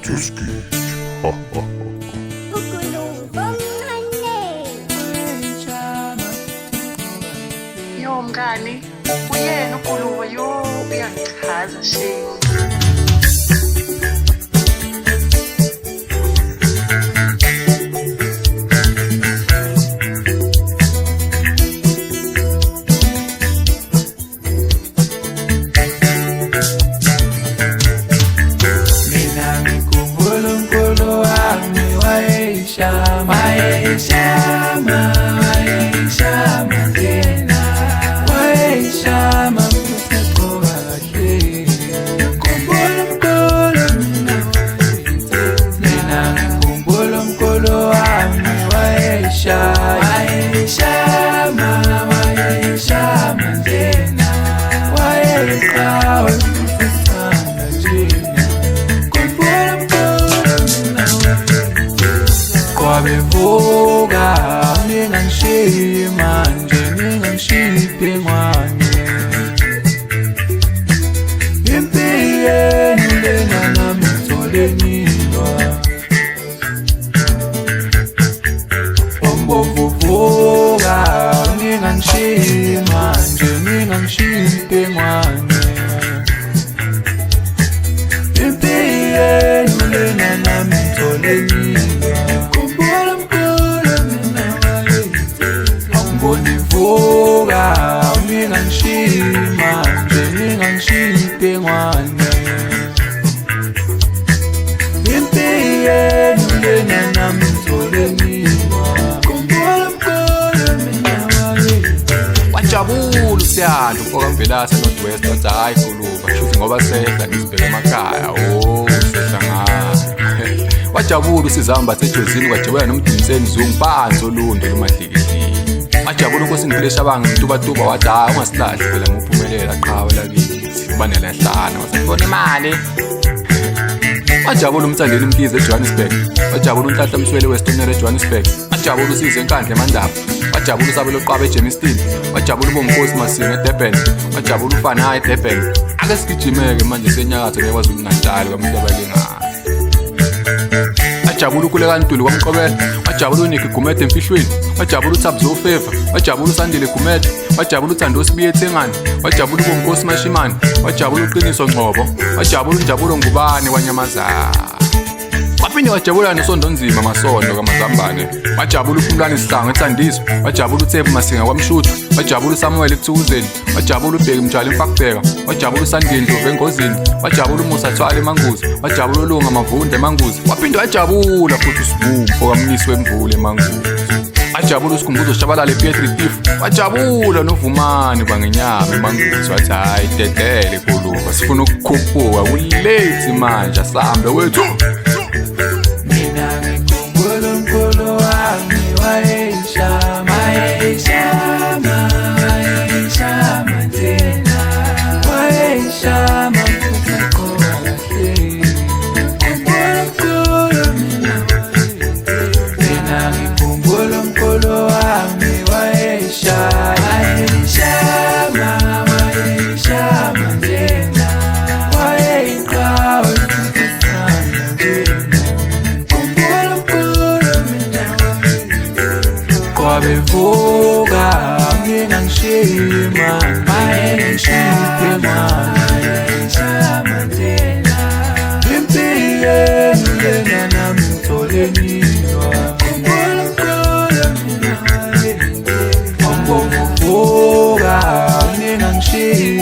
Tuski. Yo mngani, uyena uGuluba yo uyangichaza shame. Kwabevuka ningangishiyi manje ngingangishiyi ngwane impilo yenu lena nami ngitholenilwa ombovuvuka ningangishiyi manje ngingangishiyi ngwane impilo yenu lena nami ngitholenilwa Vuka, ningangishiyi manje, ningangishiyi ngwane impilo yenu lena nami ngitholenilwa Wajabula uSiyanda uMfokamvelase North West wathi hayi Guluba shuthi ngoba sehla ngisibheke emakhaya sehla ngayo wajabula uSizamba sejozini kwajabula noMdumiseni Zungu phansi olundo lumadlikidli wajabula uNkosini Shabanga mtubatuba wathi hayi ungasilahli phela ngophumelela qhawe lakini sibanela hlana wasifona imali wajabula uMtsandeni Mkhize eJohannesburg wajabula uNhlanhla Mswele weStoneri eJohannesburg wajabula uSizwe Nkandla eMandaba wajabula uSabelo Qwaba eGermiston wajabula uBonkosi Masinga eDurban wajabula uFana eDurban ake sigijimeke manje senyakatho neKwaZulu Natal kwaMntabalingana wajabula uKhuleka Ntuli kwaMqobela wajabula uNicky Gumede emfihlweni wajabula uThabzo Feva wajabula uSandile Gumede wajabula uThando Sibiye eThengane wajabula uBonkosi Mashimane wajabula uQiniso Ngcobo wajabula uNjabulo Ngubane kwaNyamazana waphinde wajabula noSondonzima Masondo kaMazambane wajabula uPhumlani Sihlangu eThandiswa wajabula uThebu Masinga kwaMshuthu wajabula uSamuel eThukuzeni wajabula uBheki Mtshali eMfakubheka wajabula uSandile Ndlovu eNgozini wajabula uMusa Thwala eManguzi wajabula uLunga Mavunda eManguzi waphinde wajabula futhi uSibumbu okaMnisi weMvula eManguzi wajabula uSikhumbuzo Shabalala ePietri Tifu wajabula noVumani kwangenyama eManguzi wathi hayi dedele Guluba sifuna ukukhuphuka kulate manje asambe wethu Kwabevuka ningangishiyi manje ngingangishiyi ngwane impilo yenu lena nami ngitholenilwa ombovuvuka ningangishiyi